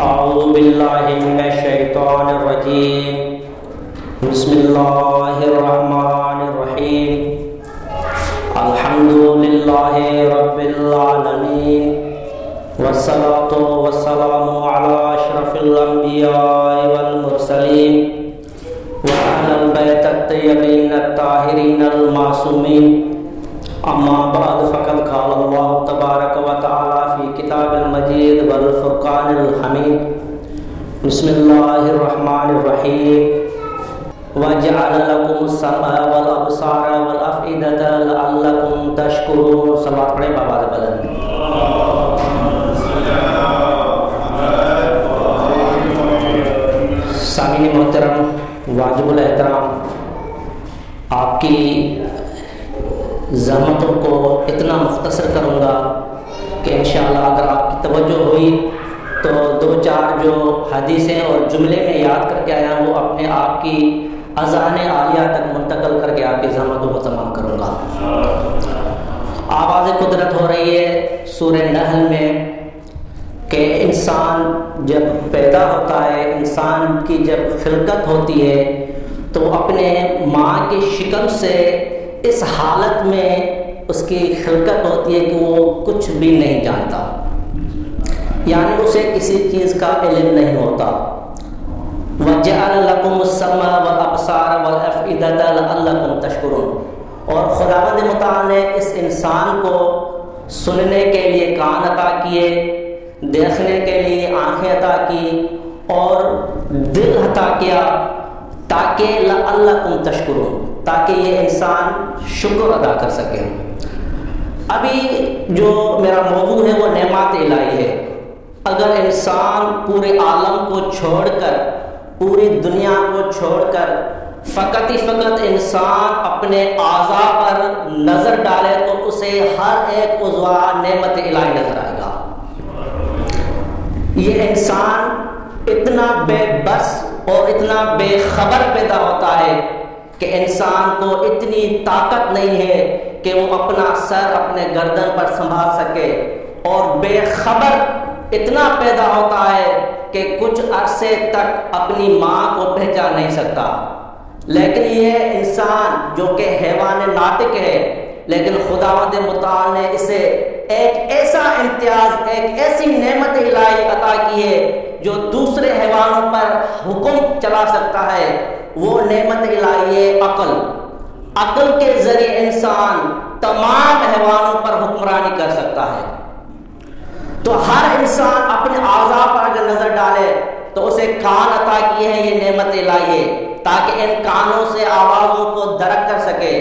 اعوذ باللہ من الشیطان الرجیم بسم اللہ الرحمن الرحیم الحمد للہ رب العالمین والصلاة والسلام علی اشرف الانبیاء والمرسلین وعلی البیت الطیبین الطاہرین المعصومین اما بعد فقد قال اللہ تبارک و تعالی فی کتاب المجید والفرقان الحمید بسم اللہ الرحمن الرحیم وجعل لکم السمع والابصار والافئدۃ لعلکم تشکرون. صلوات پڑھیں بابا بلند. سامعین محترم، واجب الاحترام، آپ کی زحمتوں کو اتنا مختصر کروں گا کہ انشاءاللہ اگر آپ کی توجہ ہوئی تو دو چار جو حدیثیں اور جملے میں یاد کر کے آیا وہ اپنے آپ کی اذان عالیہ تک منتقل کر کے آپ کی زحمتوں کو تمام کروں گا. آواز قدرت ہو رہی ہے سورہ نحل میں کہ انسان جب پیدا ہوتا ہے، انسان کی جب خلقت ہوتی ہے تو اپنے ماں کی شکم سے اس حالت میں اس کی خلقت ہوتی ہے کہ وہ کچھ بھی نہیں جانتا، یعنی اسے کسی چیز کا علم نہیں ہوتا. وَجَعَلَ لَكُمُ السَّمْعَ وَالْأَبْصَارَ وَالْأَفْئِدَةَ لَعَلَّكُمْ تَشْكُرُونَ. اور خداوند متعال نے اس انسان کو سننے کے لیے کان عطا کیے، دیکھنے کے لیے آنکھیں عطا کی اور دل عطا کیا تاکہ لعلکم تشکرون، تاکہ یہ انسان شکر ادا کر سکے. ابھی جو میرا موضوع ہے وہ نعمات الہی ہے. اگر انسان پورے عالم کو چھوڑ کر، پوری دنیا کو چھوڑ کر فقط ہی فقط انسان اپنے اعضاء پر نظر ڈالے تو اسے ہر ایک عضو نعمت الہی نظر آئے گا. یہ انسان اتنا بے بس اور اتنا بے خبر پیدا ہوتا ہے کہ انسان کو اتنی طاقت نہیں ہے کہ وہ اپنا سر اپنے گردن پر سنبھال سکے، اور بے خبر اتنا پیدا ہوتا ہے کہ کچھ عرصے تک اپنی ماں کو پہچان نہیں سکتا. لیکن یہ انسان جو کہ حیوان ناطق ہے، لیکن خداوند متعال نے اسے ایک ایسا امتیاز، ایک ایسی نعمت الہی عطا کی ہے جو دوسرے حیوانوں پر حکم چلا سکتا ہے. وہ نعمت الہی ہے عقل. عقل کے ذریعے انسان تمام حیوانوں پر حکمرانی کر سکتا ہے. تو ہر انسان اپنے اعضاء پر اگر نظر ڈالے تو اسے کان عطا کیے ہیں، یہ نعمت الہی ہے تاکہ ان کانوں سے آوازوں کو درک کر سکے.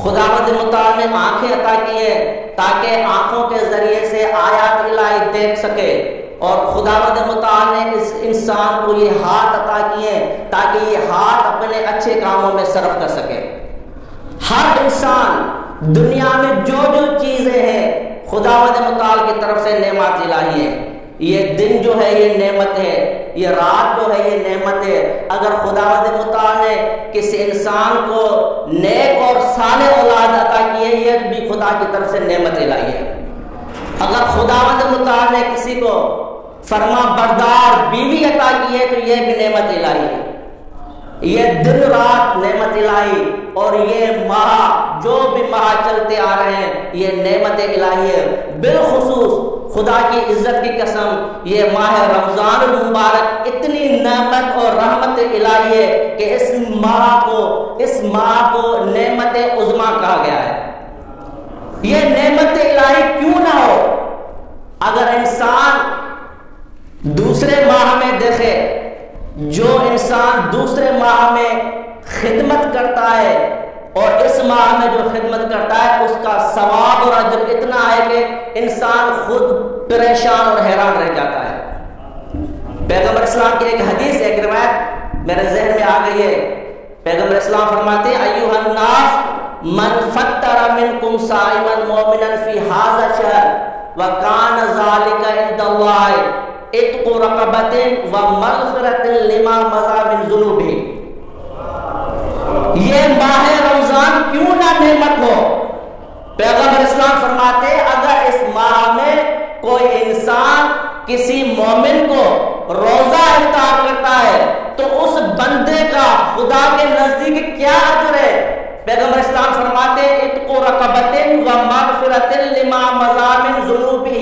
خداوند متعال نے آنکھیں عطا کی ہیں تاکہ آنکھوں کے ذریعے سے آیات الہی دیکھ سکے، اور خداوند متعال نے اس انسان کو یہ ہاتھ عطا کیے ہیں تاکہ یہ ہاتھ اپنے اچھے کاموں میں صرف کر سکے. ہر انسان دنیا میں جو جو چیزیں ہیں خداوند متعال کی طرف سے نعمت الہی ہے. یہ دن جو ہے یہ نعمت ہے، یہ رات جو ہے یہ نعمت ہے. اگر خداوند متعال نے کسی انسان کو نیک اور صالح اولاد عطا کی ہے، یہ بھی خدا کی طرف سے نعمت الہی ہے. اگر خداوند متعال نے کسی کو فرما بردار بیوی عطا کی ہے تو یہ بھی نعمت الہی ہے. یہ دن رات نعمت الہی، اور یہ ماہ جو بھی ماہ چلتے آ رہے ہیں یہ نعمت الہی ہے. بالخصوص خدا کی عزت کی قسم یہ ماہ رمضان المبارک اتنی نعمت اور رحمت الہی ہے کہ اس ماہ کو نعمت عظمیٰ کہا گیا ہے. یہ نعمت الہی کیوں نہ ہو؟ اگر انسان دوسرے ماہ میں دیکھے، جو انسان دوسرے ماہ میں خدمت کرتا ہے اور اس ماہ میں جو خدمت کرتا ہے اس کا ثواب اور اجر اتنا ہے کہ انسان خود پریشان اور حیران رہ جاتا ہے. پیغمبر اسلام کی ایک حدیث، ایک روایت میرے ذہن میں آ گئی ہے. پیغمبر اسلام فرماتے ہیں ایھا الناس من فطر منکم صائما مؤمنا فی ھذا الشہر وکان ذلک عند اللہ اتق رقبۃ ومغفرۃ لما مضى من ذنوبہ. یہ ماہ رمضان کیوں نہ نعمت ہو؟ پیغمبر اسلام فرماتے اگر اس ماہ میں کوئی انسان کسی مومن کو روزہ افطار کرتا ہے تو اس بندے کا خدا کے نزدیک کیا اجر ہے؟ پیغمبر اسلام فرماتے ہیں اتقوا رقبۃ و مغفرۃ لما مضى من ذنوبہ،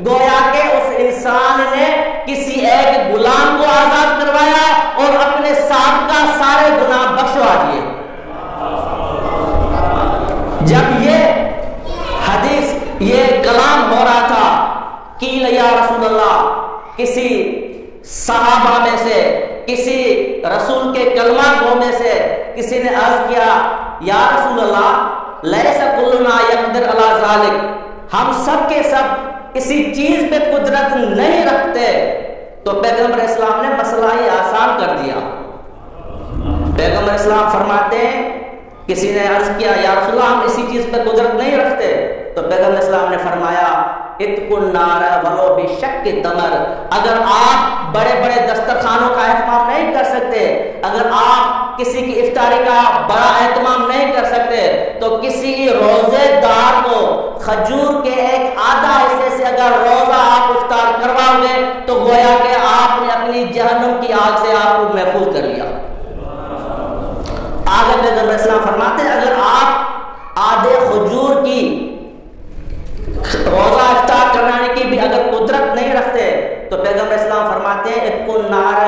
گویا کہ اس انسان نے کسی ایک غلام کو آزاد کروایا اور اپنے سابقہ سارے گناہ بخشوا دیے۔ جب یہ حدیث یہ کلام ہو رہا تھا قیل یا رسول اللہ، کسی صحابہ میں سے کسی رسول کے کلمہ گو میں سے کسی نے عرض کیا یا رسول اللہ لیس کلنا یقدر علی ذلک، ہم سب کے سب کسی چیز پہ قدرت نہیں رکھتے۔ تو پیغمبر اسلام نے مسئلہ ہی آسان کر دیا۔ پیغمبر اسلام فرماتے ہیں کسی نے عرض کیا یا رسول اللہ ہم اسی چیز پہ قدرت نہیں رکھتے، تو پیغمبر اسلام نے فرمایا اتقوا النار ولو بشق تمر، اگر آپ بڑے بڑے دسترخوانوں کا اہتمام نہیں کر سکتے، اگر آپ کسی کی افطاری کا بڑا اہتمام نہیں کر سکتے، تو کسی روزے دار کو کھجور کے ایک آدھا حصے سے اگر روزہ آپ افطار کرواؤ گے تو گویا کہ آپ نے اپنی جہنم کی آگ سے آپ کو محفوظ کر لیا۔ آگے پیغمبر اسلام فرماتے ہیں اگر آپ آدھے کھجور کی روزہ افطار کرانے کی بھی اگر قدرت نہیں رکھتے تو پیغمبر اسلام فرماتے ہیں اتقوا النار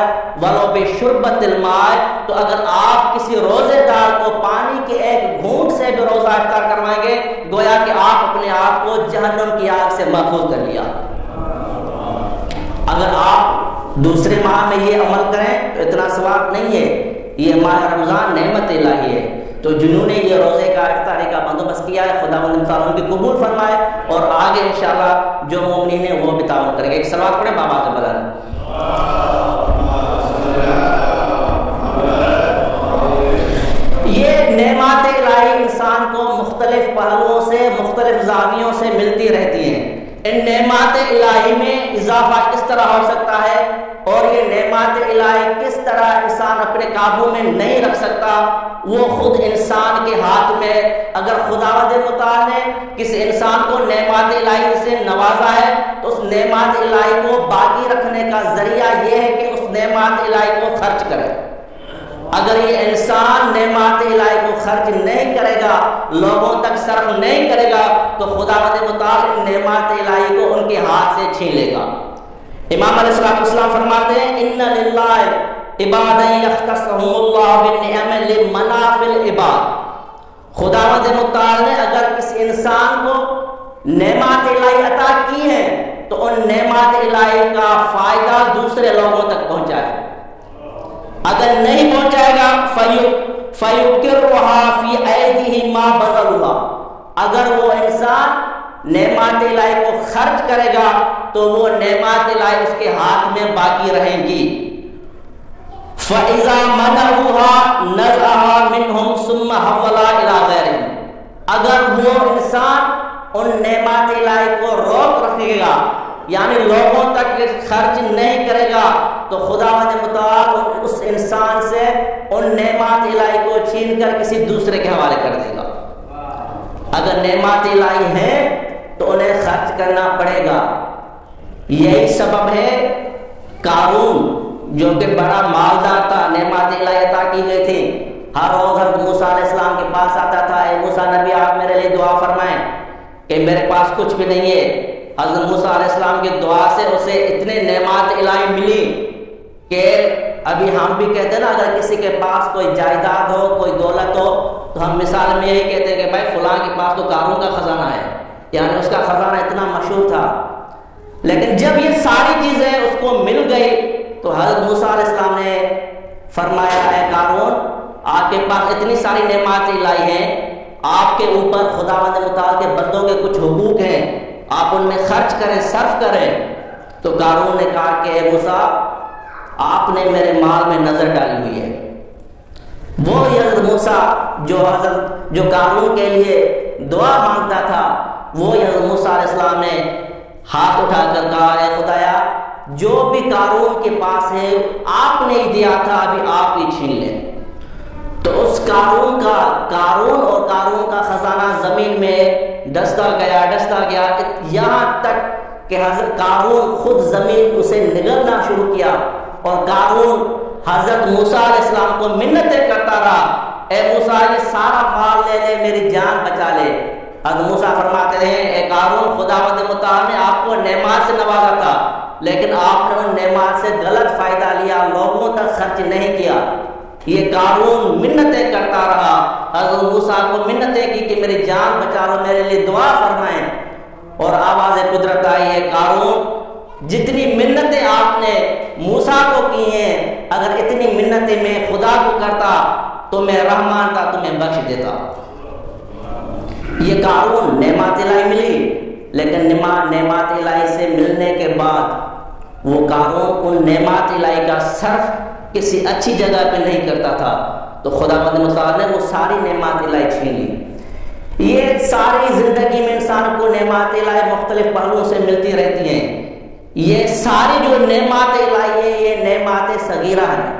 ولو بشربۃ الماء، تو اگر آپ کسی روزے دار کو پانی کے ایک گھونٹ سے بھی روزہ افطار کروائیں گے گویا کہ آپ اپنے آپ کو جہنم کی آگ سے محفوظ کر لیا۔ اگر آپ دوسرے ماہ میں یہ عمل کریں تو اتنا ثواب نہیں ہے، یہ ماہ رمضان نعمت الہی ہے، تو جنہوں نے یہ روزے کا افطاری کا بندوبست کیا ہے خداوند تعالیٰ ان کی قبول فرمائے، اور آگے انشاءاللہ جو مومنین ہیں وہ بھی تعاون کریں گے۔ ایک صلوات پڑھیں بابا سے بلند۔ یہ نعمات الہی انسان کو مختلف پہلوؤں سے مختلف زاویوں سے ملتی رہتی ہیں۔ ان نعمات الہی میں اضافہ کس طرح ہو سکتا ہے اور یہ نعمات الہی کس طرح انسان اپنے قابو میں نہیں رکھ سکتا، وہ خود انسان کے ہاتھ میں۔ اگر خداوند متعال نے کسی انسان کو نعمات الہی سے نوازا ہے تو اس نعمات الہی کو باقی رکھنے کا ذریعہ یہ ہے کہ اس نعمات الہی کو خرچ کرے۔ اگر یہ انسان نعمات الہی کو خرچ نہیں کرے گا، لوگوں تک صرف نہیں کرے گا، تو خداوند متعال نعمات الہی کو ان کے ہاتھ سے چھین لے گا۔ امام علیہ السلام فرماتے ہیں ان للہ عبادا یختصهم اللہ بالنعم لمنافع العباد، خداوند متعال نے اگر کسی انسان کو نعمات الہی عطا کی ہیں تو ان نعمات الہی کا فائدہ دوسرے لوگوں تک پہنچائے، اگر نہیں پہنچائے گا فَيُقِرُّهَا فِي أَيْدِهِمْ مَا بَذَلُوهَا، اگر وہ انسان نعمات الہی کو خرچ کرے گا تو وہ نعمات الہی اس کے ہاتھ میں باقی رہیں گی۔ فَإِذَا مَنَعُوهَا نَزْعَهَا مِنْهُمْ ثُمَّ حَوَّلَهَا إِلَىٰ غَيْرِهِمْ، اگر وہ انسان ان نعمات الہی کو روک رکھے گا یعنی لوگوں تک خرچ نہیں کرے گا تو خداوند متعال اس انسان سے ان نعمات الہی کو چھین کر کسی دوسرے کے حوالے کر دے گا۔ اگر نعمات الہی ہیں تو انہیں خرچ کرنا پڑے گا۔ یہی سبب ہے قارون جو کہ بڑا مالدار تھا، نعمات الہی عطا کی گئی تھی، ہر روز حضرت موسیٰ علیہ السلام کے پاس آتا تھا، اے موسیٰ نبی آپ میرے لیے دعا فرمائیں کہ میرے پاس کچھ بھی نہیں ہے۔ حضرت موسیٰ علیہ السلام کی دعا سے اسے اتنے نعمات الہی ملی کہ ابھی ہم بھی کہتے ہیں نا اگر کسی کے پاس کوئی جائیداد ہو کوئی دولت ہو تو ہم مثال میں یہی کہتے ہیں کہ بھائی فلاں کے پاس تو قارون کا خزانہ ہے، یعنی اس کا خزانہ اتنا مشہور تھا۔ لیکن جب یہ ساری چیزیں اس کو مل گئی تو حضرت موسیٰ علیہ السلام نے فرمایا اے قارون آپ کے پاس اتنی ساری نعمات الہی ہیں، آپ کے اوپر خداوند متعال کے بندوں کے کچھ حقوق ہیں، آپ ان میں خرچ کریں صرف کریں۔ تو قارون نے کہا کہ اے موسیٰ آپ نے میرے مال میں نظر ڈالی ہوئی ہے۔ وہ حضرت موسیٰ جو قارون کے لیے دعا مانگتا تھا وہ حضرت موسیٰ علیہ السلام نے ہاتھ اٹھا کر کہا اے خدایا جو بھی قارون کے پاس ہے آپ نے ہی دیا تھا، ابھی آپ ہی چھین لیں۔ تو اس قارون کا خزانہ زمین میں ڈستا گیا یہاں تک کہ حضرت قارون خود زمین اسے نگلنا شروع کیا، اور قارون حضرت موسیٰ علیہ السلام کو منتیں کرتا رہا، اے موسیٰ یہ سارا مال لے لے، میری جان بچا لے۔ حضرت موسیٰ فرماتے رہے، اے قارون خداوند متعال نے آپ کو نعمات سے نوازا تھا، لیکن آپ نے ان نعمات سے غلط فائدہ لیا، لوگوں تک خرچ نہیں کیا۔ یہ قارون منتیں کرتا رہا، حضرت موسیٰ کو منتیں کی کہ میری جان بچا لو، میرے لیے دعا فرمائیں، اور آواز قدرت آئی ہے، قارون جتنی منتیں آپ نے موسیٰ کو کی ہیں، اگر اتنی منتیں میں خدا کو کرتا تو میں رحمان تھا، تمہیں بخش دیتا۔ یہ قارون نعمت الہی ملی، لیکن نعمت الہی سے ملنے کے بعد وہ قارون ان نعمت الہی کا صرف کسی اچھی جگہ پہ نہیں کرتا تھا، تو خداوند متعال نے وہ ساری نعمت الہی چھین لی۔ یہ ساری زندگی میں انسان کو نعمت الہی مختلف پہلوؤں سے ملتی رہتی ہیں۔ یہ ساری جو نعمت الہی ہیں یہ نعمت صغیرہ ہیں،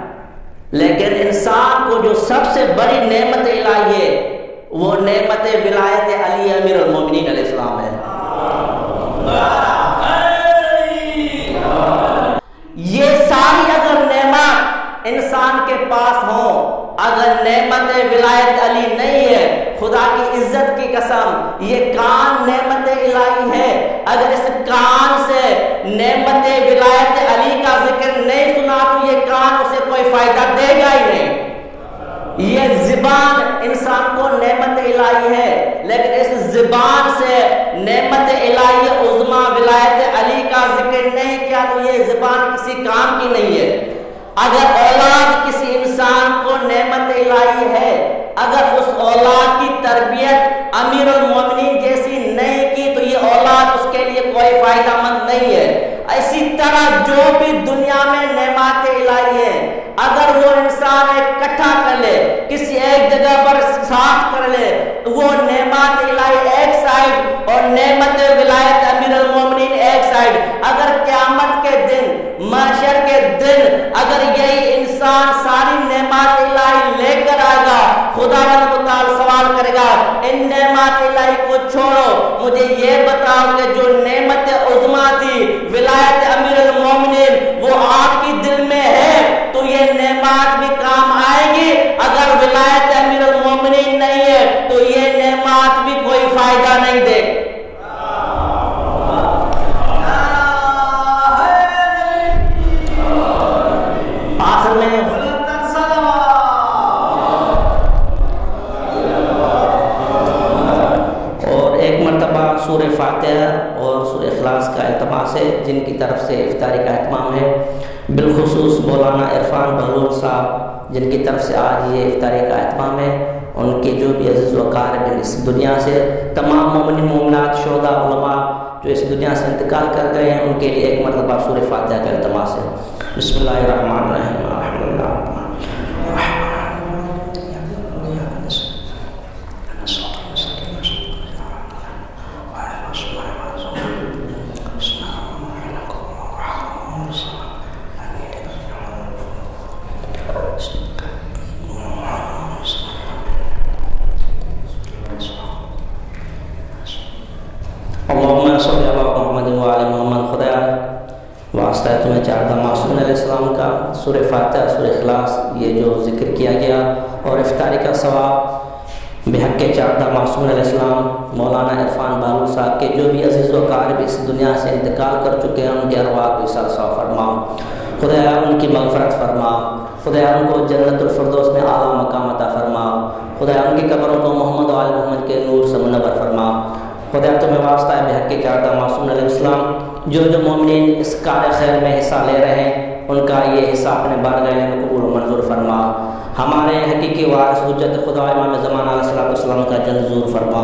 لیکن انسان کو جو سب سے بڑی نعمت الہی ہے وہ نعمت ولایت علی امیر المومنین علیہ السلام ہے۔ یہ ساری اگر نعمت انسان کے پاس ہو، اگر نعمت ولایت علی نہیں ہے، خدا کی عزت کی قسم یہ کان نعمت الہی ہے، اگر اس کان سے نعمت ولایت علی کا ذکر نہیں سنا تو یہ کان اسے کوئی فائدہ دے گا ہی نہیں۔ یہ زبان انسان کو نعمت الہی ہے، لیکن اس زبان سے نعمت الہی عظمی ولایت علی کا ذکر نہیں کیا تو یہ زبان کسی کام کی نہیں ہے۔ اگر اولاد کسی انسان کو نعمت الہی ہے، اگر اس اولاد کی تربیت امیر المومنین جیسی نہیں کی تو یہ اولاد اس کے لیے کوئی فائدہ مند نہیں ہے۔ اسی طرح جو بھی دنیا میں نعمت الہی ہے، اگر وہ انسان اکٹھا کر لے، کسی ایک جگہ پر ساتھ کر لے، وہ نعمت الہی ایک سائڈ اور نعمت ولایت امیر المومنین ایک سائڈ، اگر قیامت کے دن، محشر کے دن اگر یہی انسان ساری نعمت الہی لے کر آئے گا، خداوند متعال سوال کرے گا، ان نعمت الہی کو چھوڑو، مجھے یہ بتاؤ کہ جو نعمت عظمی تھی ولایت امیر المومنین وہ آپ کی دل میں ہے تو یہ نعمت بھی کام آئے گی، اگر ولایت امیر المومنین نہیں ہے تو یہ نعمت بھی کوئی فائدہ نہیں دے۔ آخر میں اور ایک مرتبہ سورہ فاتحہ اور سورہ اخلاص کا التماس ہے، جن کی طرف سے افطاری کا اہتمام ہے، بالخصوص مولانا عرفان بہلول صاحب جن کی طرف سے آج یہ افطاری کا اہتمام ہے، ان کے جو بھی عزیز و اقارب اس دنیا سے، تمام مومنین مومنات شہداء علماء جو اس دنیا سے انتقال کر گئے ہیں، ان کے لیے ایک مرتبہ سورہ فاتحہ کا التماس ہے۔ بسم اللہ الرحمن الرحیم، الحمد للہ اللہم صلی علی محمد وعلی محمد۔ خدایا واسطہ ہے تمہیں چاردہ معصومین علیہ السلام کا سورہ فاتحہ، سورہ اخلاص یہ جو ذکر کیا گیا اور افطاری کا ثواب بحق چاردہ معصومین علیہ السلام مولانا عرفان بہلول صاحب کے جو بھی عزیز و اقارب اس دنیا سے انتقال کر چکے ہیں، ان کے ارواح کو ایصال ثواب فرما۔ خدایا ان کی مغفرت فرما، خدایا ان کو جنت الفردوس میں اعلیٰ مقام عطا فرما، خدایا ان کی قبروں کو محمد و آل محمد کے نور سے منور فرما۔ خدایا تمہیں واسطہ ہے بحق چاردہ معصومین علیہ السلام جو مومنین اس کار خیر میں حصہ لے رہے ہیں، ان کا یہ حصہ اپنے بارگاہ میں قبول و منظور فرما۔ ہمارے حقیقی وارث حجت خدا امام زمان علیہ السلام کا جلد ظہور فرما۔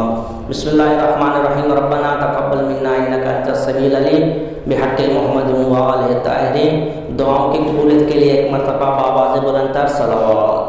بسم اللہ الرحمن الرحیم، ربنا تقبل منا انک انت السمیع العلیم، بحق محمد و آلہ الطاہرین۔ دعاؤں کی قبولیت کے لیے ایک مرتبہ بآواز بلند تر صلوات۔